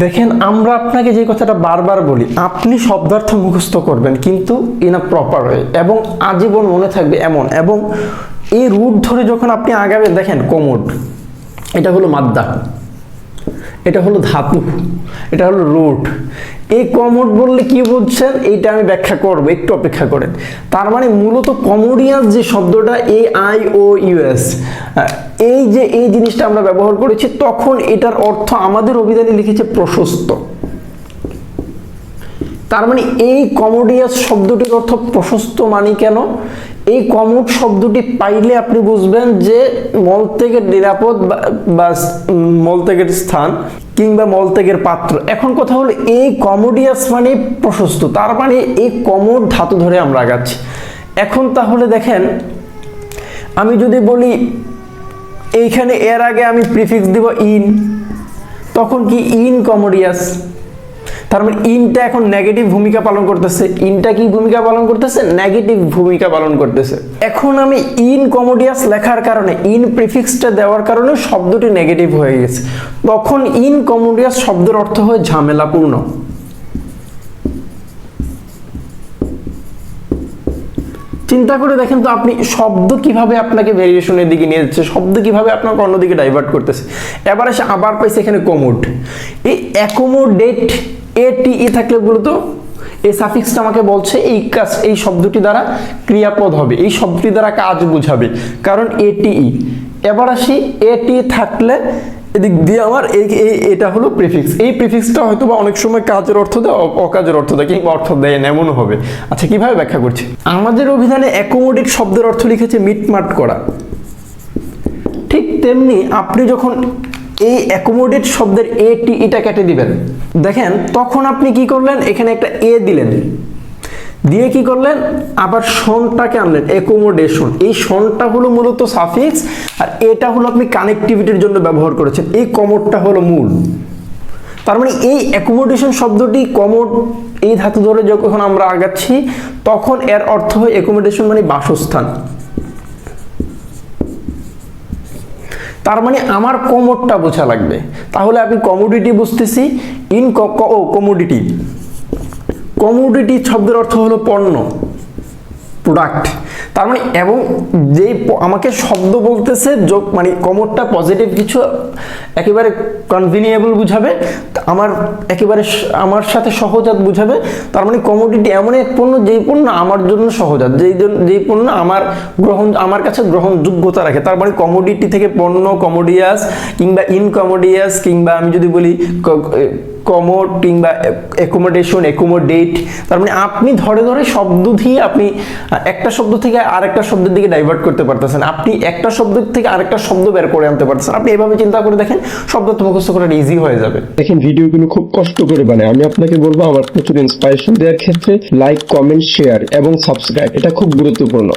দেখেন, আমরা আপনাকে যে কথাটা বারবার বলি, আপনি শব্দার্থ মুখস্থ করবেন কিন্তু ইন আ প্রপার ওয়ে এবং আজীবন মনে থাকবে এমন। এবং এই রুট ধরে যখন আপনি আগাবেন, দেখেন কোমোড, এটা হলো মাদ্দা, এটা হলো ধাতু, এটা হলো রুট। এই কমোড বললে কি বুঝছেন এইটা আমি ব্যাখ্যা করব, একটু অপেক্ষা করেন। তার মানে মূলত কমোডিয়াস যে শব্দটা AIOUS, এই জিনিসটা আমরা ব্যবহার করেছি, তখন এটার অর্থ আমাদের অভিধানে লিখেছে প্রশস্ত। তার মানে এই কমোডিয়াস শব্দটির অর্থ প্রশস্ত। মানে কেন? এই কমোড শব্দটি পাইলে আপনি বুঝবেন যে মলত্যাগের নিরাপদ বা মলত্যাগের স্থান কিংবা মলত্যাগের পাত্র। এখন কথা হলো এই কমোডিয়াস মানে প্রশস্ত, তার মানে এই কমোড ধাতু ধরে আমরা আগাচ্ছি। এখন তাহলে দেখেন, আমি যদি বলি এইখানে এর আগে আমি প্রিফিক্স দিব ইন, তখন কি ইন কমোডিয়াস। তার মানে ইনটা এখন নেগেটিভ ভূমিকা পালন করতেছে। ইনটা কি ভূমিকা পালন করতেছে? নেগেটিভ ভূমিকা পালন করতেছে। এখন আমি ইন কমোডিয়াস লেখার কারণে, ইন প্রিফিক্সটা দেওয়ার কারণে শব্দটি নেগেটিভ হয়ে গেছে। তখন ইন কমোডিয়াস শব্দের অর্থ হয় ঝামেলাপূর্ণ। চিন্তা করে দেখেন তো আপনি শব্দ কিভাবে আপনাকে ভেরিয়েশনের দিকে নিয়ে যাচ্ছে, শব্দ কিভাবে আপনাকে অন্যদিকে ডাইভার্ট করতেছে। এবার এসে আবার পাইছে এখানে কোমোড। এই অ্যাকোমোডেট ATE থাকলে বলতো এই সাফিক্সটা আমাকে বলছে এই কাজ, এই শব্দটি দ্বারা ক্রিয়াপদ হবে, এই শব্দটি দ্বারা কাজ বুঝাবে, কারণ ATE। এবার আসি ATE থাকলে এদিক দিয়ে আমার এটা হলো প্রিফিক্স। এই প্রিফিক্সটা হয়তো বা অনেক সময় কাজের অর্থ দেয়, অকাজের অর্থ দেয়, কিংবা অর্থ দেয় না, এমনও হবে। আচ্ছা, কিভাবে ব্যাখ্যা করছি? আমাদের অভিধানে অ্যাকোমোডেট শব্দের অর্থ লিখেছে মিটমাট করা। ঠিক তেমনি আপনি যখন এই অ্যাকোমোডেট শব্দের ATE কেটে দিবেন, দেখেন তখন আপনি কি করলেন, এখানে একটা এ দিলেন, দিয়ে কি করলেন, আবার শনটাকে আনলেন, অ্যাকোমোডেশন। এই শনটা হলো মূলত সাফিক্স, আর এটা হলো আপনি কানেক্টিভিটির জন্য ব্যবহার করেছেন। এই কমোডটা হলো মূল। তার মানে এই অ্যাকোমোডেশন শব্দটি কমোড, এই ধাতু ধরে যখন আমরা আগাচ্ছি তখন এর অর্থ হয় অ্যাকোমোডেশন মানে বাসস্থান। তার মানে আমার কমোডটা বোঝা লাগবে। তাহলে আপনি কমোডিটি বুঝতেছি, কমোডিটি। কমোডিটি শব্দের অর্থ হলো পণ্য, প্রোডাক্ট। তার মানে এবং যে আমাকে শব্দ বলতেছে, মানে কমোডটা পজিটিভ কিছু একেবারে কনভিনিয়েবল বুঝাবে, আমার একেবারে আমার সাথে সহজাত বুঝাবে। তার মানে কমোডিটি এমন এক পণ্য, যেই পণ্য আমার জন্য সহজাত, যেই পণ্য আমার কাছে গ্রহণযোগ্যতা রাখে। তার মানে কমোডিটি থেকে পণ্য, কমোডিয়াস কিংবা ইনকমোডিয়াস, কিংবা আমি যদি বলি কমোড কিংবা অ্যাকোমোডেশন, অ্যাকোমোডেট। তার মানে আপনি ধরে ধরে শব্দ দিয়ে আপনি একটা শব্দ থেকে আরেকটা শব্দের দিকে ডাইভার্ট করতে পারতেছেন, আপনি একটা শব্দ থেকে আরেকটা শব্দ বের করে আনতে পারতেছেন। আপনি এভাবে চিন্তা করে দেখেন, শব্দ মুখস্থ করা ইজি হয়ে যাবে। দেখেন, ভিডিওগুলো খুব কষ্ট করে বানায়। আমি আপনাকে বলবো, আমার প্রচুর ইন্সপিরেশন দেওয়ার ক্ষেত্রে লাইক, কমেন্ট, শেয়ার এবং সাবস্ক্রাইব, এটা খুব গুরুত্বপূর্ণ।